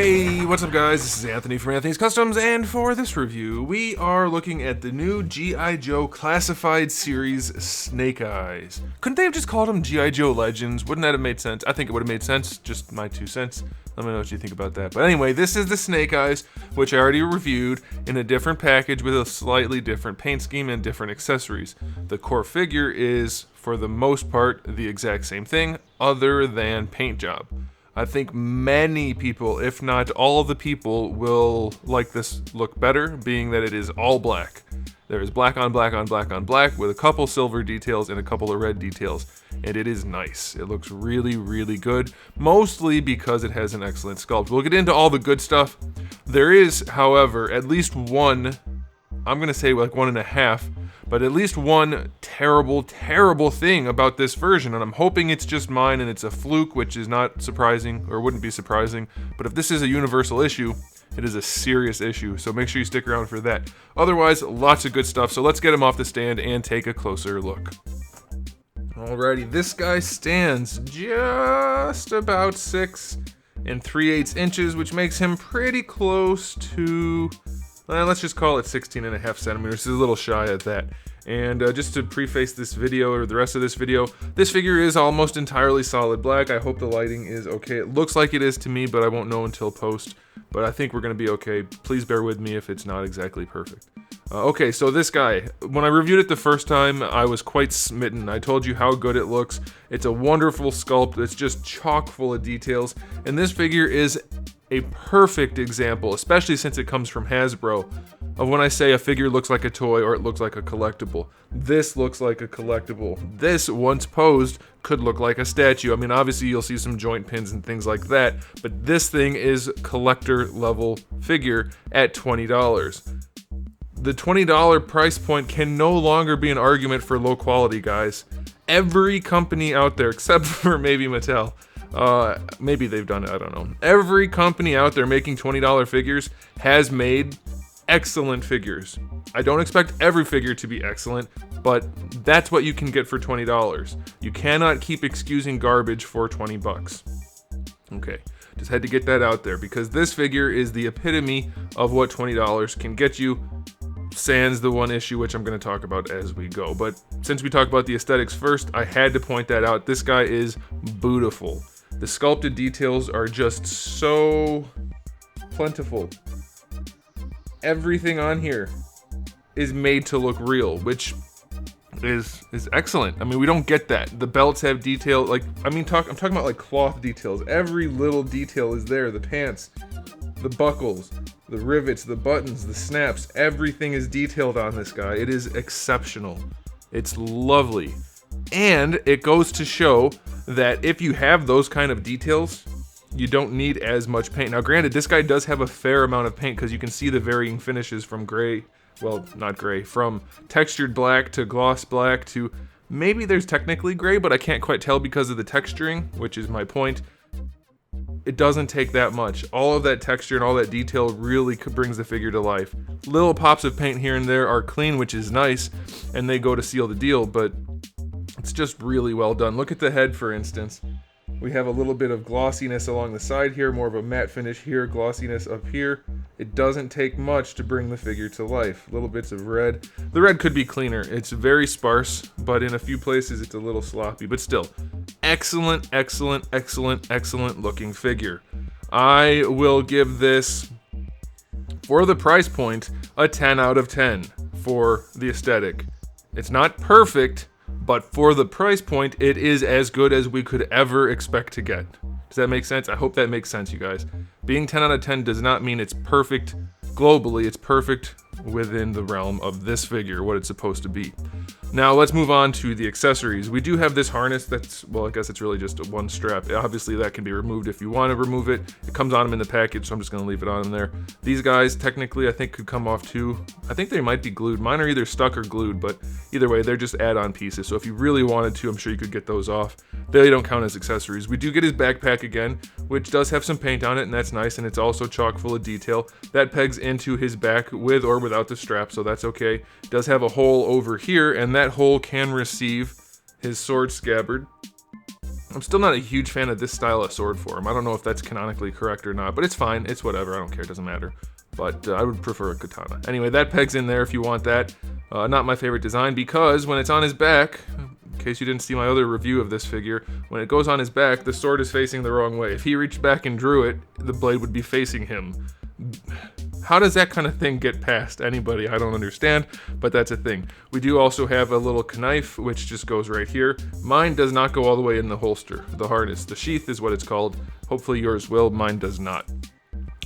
Hey, what's up guys? This is Anthony from Anthony's Customs, and for this review, we are looking at the new G.I. Joe Classified Series Snake Eyes. Couldn't they have just called them G.I. Joe Legends? Wouldn't that have made sense? I think it would have made sense, just my 2 cents. Let me know what you think about that. But anyway, this is the Snake Eyes, which I already reviewed in a different package with a slightly different paint scheme and different accessories. The core figure is, for the most part, the exact same thing, other than paint job. I think many people, if not all of the people, will like this look better, being that it is all black. There is black on black on black on black with a couple silver details and a couple of red details, and it is nice. It looks really, really good, mostly because it has an excellent sculpt. We'll get into all the good stuff. There is, however, at least one, I'm gonna say like 1.5, but at least one terrible, terrible thing about this version, and I'm hoping it's just mine and it's a fluke, which is not surprising, or wouldn't be surprising, but if this is a universal issue, it is a serious issue, so make sure you stick around for that. Otherwise, lots of good stuff, so let's get him off the stand and take a closer look. Alrighty, this guy stands just about 6 3/8 inches, which makes him pretty close to, let's just call it 16.5 centimeters. It's a little shy at that. And just to preface this video, or the rest of this video, this figure is almost entirely solid black. I hope the lighting is okay. It looks like it is to me, but I won't know until post. But I think we're going to be okay. Please bear with me if it's not exactly perfect. Okay, so this guy, when I reviewed it the first time, I was quite smitten. I told you how good it looks. It's a wonderful sculpt. It's just chock full of details. And this figure is a perfect example, especially since it comes from Hasbro, of when I say a figure looks like a toy or it looks like a collectible. This looks like a collectible. This, once posed, could look like a statue. I mean, obviously you'll see some joint pins and things like that, but this thing is collector level figure at $20. The $20 price point can no longer be an argument for low quality, guys. Every company out there, except for maybe Mattel, maybe they've done it, I don't know. Every company out there making $20 figures has made excellent figures. I don't expect every figure to be excellent, but that's what you can get for $20. You cannot keep excusing garbage for 20 bucks. Okay, just had to get that out there because this figure is the epitome of what $20 can get you. Sans the one issue, which I'm going to talk about as we go. But since we talk about the aesthetics first, I had to point that out. This guy is beautiful. The sculpted details are just so plentiful. Everything on here is made to look real, which is excellent. I mean, we don't get that. The belts have detail, like, I'm talking about like cloth details. Every little detail is there. The pants, the buckles, the rivets, the buttons, the snaps, everything is detailed on this guy. It is exceptional. It's lovely. And it goes to show that if you have those kind of details, you don't need as much paint. Now granted, this guy does have a fair amount of paint because you can see the varying finishes from gray, well, not gray, from textured black to gloss black to maybe there's technically gray, but I can't quite tell because of the texturing, which is my point. It doesn't take that much. All of that texture and all that detail really brings the figure to life. Little pops of paint here and there are clean, which is nice, and they go to seal the deal, but it's just really well done. Look at the head, for instance. We have a little bit of glossiness along the side here, more of a matte finish here, glossiness up here. It doesn't take much to bring the figure to life. Little bits of red. The red could be cleaner. It's very sparse, but in a few places it's a little sloppy, but still. Excellent, excellent, excellent, excellent looking figure. I will give this, for the price point, a 10 out of 10 for the aesthetic. It's not perfect, but for the price point, it is as good as we could ever expect to get. Does that make sense? I hope that makes sense, you guys. Being 10 out of 10 does not mean it's perfect globally. It's perfect within the realm of this figure, what it's supposed to be. Now let's move on to the accessories. We do have this harness that's, well, I guess it's really just one strap. Obviously that can be removed if you want to remove it. It comes on them in the package, so I'm just going to leave it on there. These guys technically I think could come off too. I think they might be glued. Mine are either stuck or glued, but either way they're just add-on pieces. So if you really wanted to, I'm sure you could get those off. They don't count as accessories. We do get his backpack again, which does have some paint on it, and that's nice, and it's also chock full of detail. That pegs into his back with or without the strap, so that's okay. It does have a hole over here, and that hole can receive his sword scabbard. I'm still not a huge fan of this style of sword form. I don't know if that's canonically correct or not, but it's fine. It's whatever. I don't care. It doesn't matter. But I would prefer a katana. Anyway, that peg's in there if you want that. Not my favorite design because when it's on his back, in case you didn't see my other review of this figure, when it goes on his back, the sword is facing the wrong way. If he reached back and drew it, the blade would be facing him. How does that kind of thing get past anybody? I don't understand, but that's a thing. We do also have a little knife, which just goes right here. Mine does not go all the way in the holster, the harness. The sheath is what it's called. Hopefully yours will, mine does not.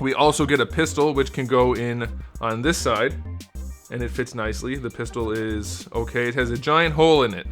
We also get a pistol, which can go in on this side, and it fits nicely. The pistol is okay. It has a giant hole in it.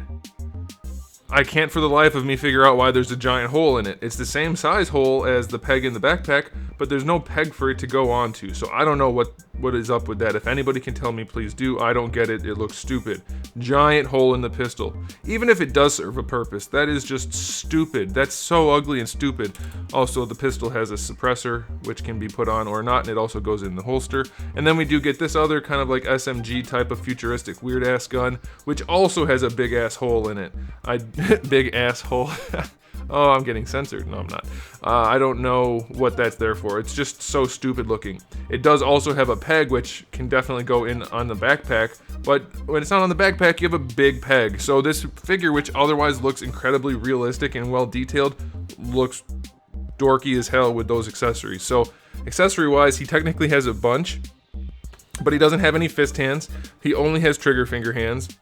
I can't for the life of me figure out why there's a giant hole in it. It's the same size hole as the peg in the backpack, but there's no peg for it to go onto. So I don't know what is up with that. If anybody can tell me, please do. I don't get it. It looks stupid. Giant hole in the pistol. Even if it does serve a purpose, that is just stupid. That's so ugly and stupid. Also, the pistol has a suppressor, which can be put on or not, and it also goes in the holster. And then we do get this other kind of like SMG type of futuristic weird ass gun, which also has a big ass hole in it. Big asshole. Oh, I'm getting censored. No, I'm not. I don't know what that's there for. It's just so stupid looking. It does also have a peg, which can definitely go in on the backpack, but when it's not on the backpack, you have a big peg. So this figure, which otherwise looks incredibly realistic and well detailed, looks dorky as hell with those accessories. So accessory-wise, he technically has a bunch, but he doesn't have any fist hands. He only has trigger finger hands.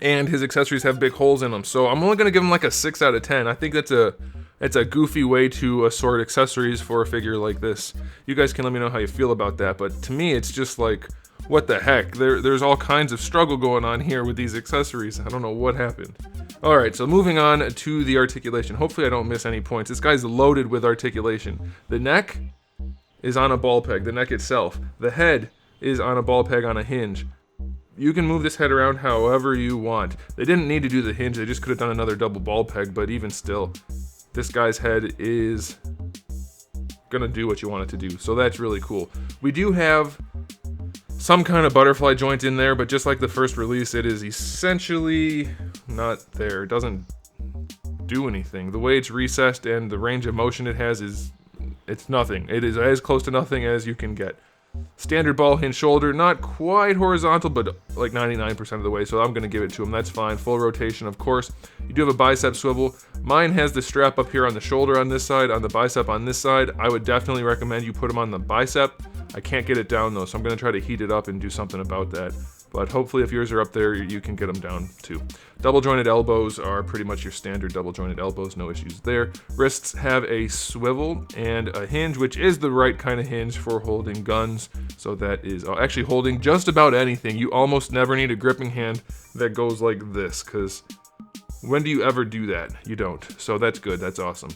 And his accessories have big holes in them, so I'm only gonna give him like a 6 out of 10. I think that's a goofy way to assort accessories for a figure like this. You guys can let me know how you feel about that, but to me, it's just like, what the heck? There's all kinds of struggle going on here with these accessories. I don't know what happened. All right, so moving on to the articulation. Hopefully, I don't miss any points. This guy's loaded with articulation. The neck is on a ball peg. The neck itself. The head is on a ball peg on a hinge. You can move this head around however you want. They didn't need to do the hinge, they just could have done another double ball peg, but even still, this guy's head is gonna do what you want it to do, so that's really cool. We do have some kind of butterfly joint in there, but just like the first release, it is essentially not there. It doesn't do anything. The way it's recessed and the range of motion it has it's nothing. It is as close to nothing as you can get. Standard ball hinge shoulder, not quite horizontal, but like 99% of the way, so I'm going to give it to him. That's fine. Full rotation, of course. You do have a bicep swivel. Mine has the strap up here on the shoulder on this side, on the bicep on this side. I would definitely recommend you put him on the bicep. I can't get it down though, so I'm going to try to heat it up and do something about that. But hopefully if yours are up there, you can get them down too. Double jointed elbows are pretty much your standard double jointed elbows, no issues there. Wrists have a swivel and a hinge, which is the right kind of hinge for holding guns. So that is actually holding just about anything. You almost never need a gripping hand that goes like this, because when do you ever do that? You don't. So that's good, that's awesome.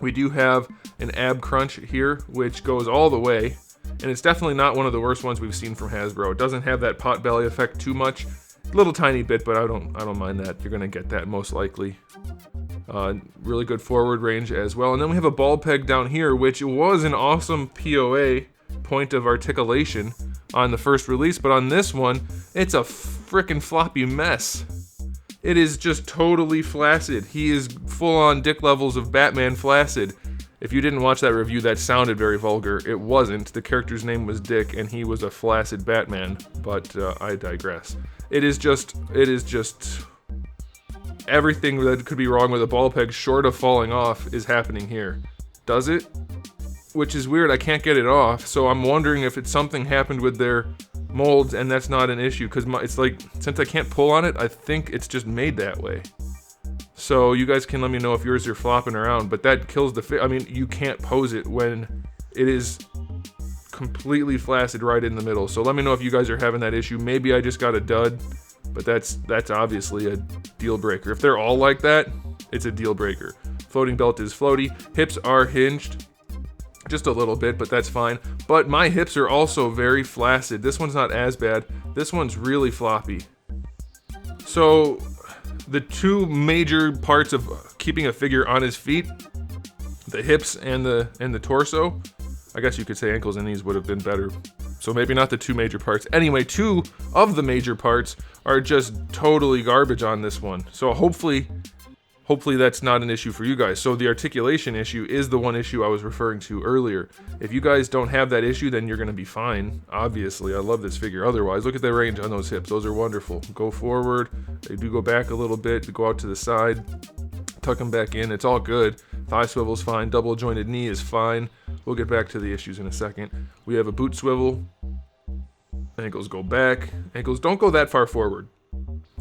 We do have an ab crunch here, which goes all the way. And it's definitely not one of the worst ones we've seen from Hasbro. It doesn't have that pot belly effect too much. Little tiny bit, but I don't mind that. You're gonna get that most likely. Really good forward range as well. And then we have a ball peg down here, which was an awesome POA, point of articulation, on the first release, but on this one, it's a frickin' floppy mess. It is just totally flaccid. He is full on dick levels of Batman flaccid. If you didn't watch that review, that sounded very vulgar. It wasn't. The character's name was Dick, and he was a flaccid Batman, but I digress. It is just everything that could be wrong with a ball peg short of falling off is happening here. Does it? Which is weird, I can't get it off, so I'm wondering if it's something happened with their molds and that's not an issue, because it's like, since I can't pull on it, I think it's just made that way. So you guys can let me know if yours are flopping around, but that kills the fit. I mean, you can't pose it when it is completely flaccid right in the middle. So let me know if you guys are having that issue. Maybe I just got a dud, but that's obviously a deal breaker. If they're all like that, it's a deal breaker. Floating belt is floaty. Hips are hinged. Just a little bit, but that's fine. But my hips are also very flaccid. This one's not as bad. This one's really floppy. So the two major parts of keeping a figure on his feet, the hips and the torso, I guess you could say ankles and knees would have been better. So maybe not the two major parts. Anyway, two of the major parts are just totally garbage on this one. So hopefully hopefully that's not an issue for you guys. So the articulation issue is the one issue I was referring to earlier. If you guys don't have that issue, then you're going to be fine. Obviously, I love this figure. Otherwise, look at the range on those hips. Those are wonderful. Go forward. They do go back a little bit. Go out to the side. Tuck them back in. It's all good. Thigh swivel's fine. Double jointed knee is fine. We'll get back to the issues in a second. We have a boot swivel. Ankles go back. Ankles don't go that far forward.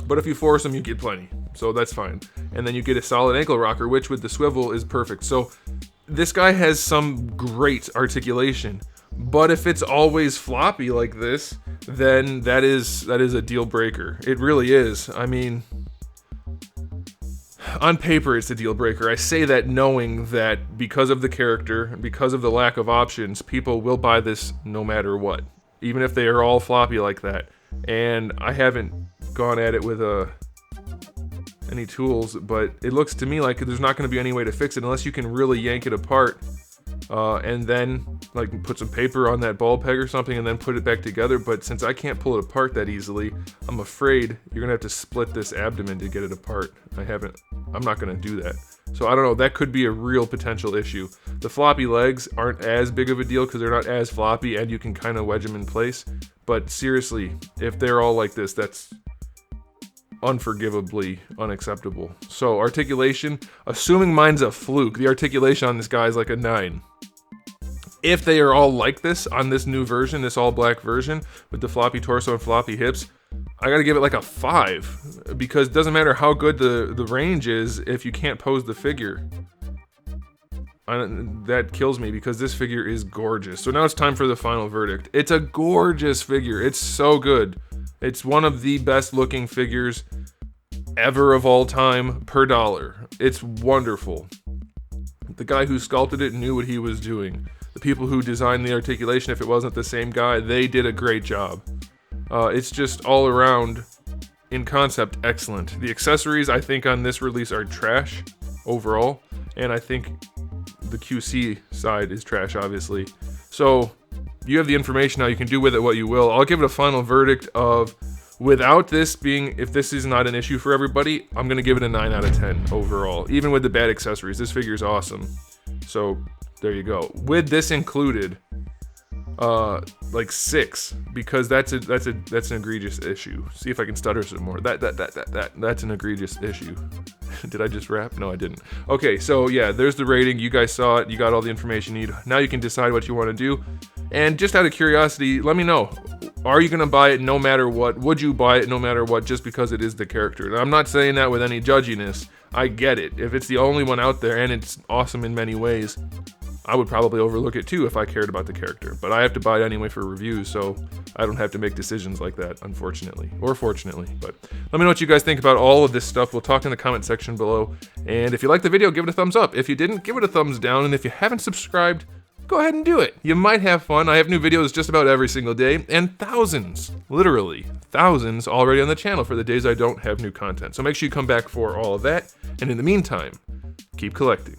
But if you force them, you get plenty. So that's fine. And then you get a solid ankle rocker, which with the swivel is perfect. So this guy has some great articulation. But if it's always floppy like this, then that is a deal breaker. It really is. I mean, on paper, it's a deal breaker. I say that knowing that because of the character, because of the lack of options, people will buy this no matter what, even if they are all floppy like that. And I haven't gone at it with any tools, but it looks to me like there's not going to be any way to fix it unless you can really yank it apart and then like put some paper on that ball peg or something and then put it back together. But since I can't pull it apart that easily, I'm afraid you're gonna have to split this abdomen to get it apart. I'm not gonna do that. So I don't know, that could be a real potential issue. The floppy legs aren't as big of a deal because they're not as floppy and you can kind of wedge them in place. But seriously, if they're all like this, that's unforgivably unacceptable. So articulation, assuming mine's a fluke, the articulation on this guy is like a 9. If they are all like this on this new version, this all black version with the floppy torso and floppy hips, I gotta give it like a 5 because it doesn't matter how good the range is if you can't pose the figure. That kills me because this figure is gorgeous. So now it's time for the final verdict. It's a gorgeous figure. It's so good. It's one of the best looking figures ever of all time per dollar. It's wonderful. The guy who sculpted it knew what he was doing. The people who designed the articulation, if it wasn't the same guy, they did a great job. It's just all around, in concept, excellent. The accessories, I think, on this release are trash overall, and I think the QC side is trash, obviously. So you have the information now, you can do with it what you will. I'll give it a final verdict of, without this being, if this is not an issue for everybody, I'm gonna give it a 9 out of 10 overall. Even with the bad accessories, this figure is awesome. So there you go. With this included, like 6, because that's an egregious issue. See if I can stutter some more. That's an egregious issue. Did I just rap? No, I didn't. Okay, so yeah, there's the rating. You guys saw it. You got all the information you need. Now you can decide what you want to do. And just out of curiosity, let me know. Are you going to buy it no matter what? Would you buy it no matter what just because it is the character? And I'm not saying that with any judginess. I get it. If it's the only one out there and it's awesome in many ways, I would probably overlook it too if I cared about the character. But I have to buy it anyway for reviews, so I don't have to make decisions like that, unfortunately. Or fortunately. But let me know what you guys think about all of this stuff. We'll talk in the comment section below. And if you liked the video, give it a thumbs up. If you didn't, give it a thumbs down. And if you haven't subscribed, go ahead and do it. You might have fun. I have new videos just about every single day, and thousands, literally thousands, already on the channel for the days I don't have new content. So make sure you come back for all of that. And in the meantime, keep collecting.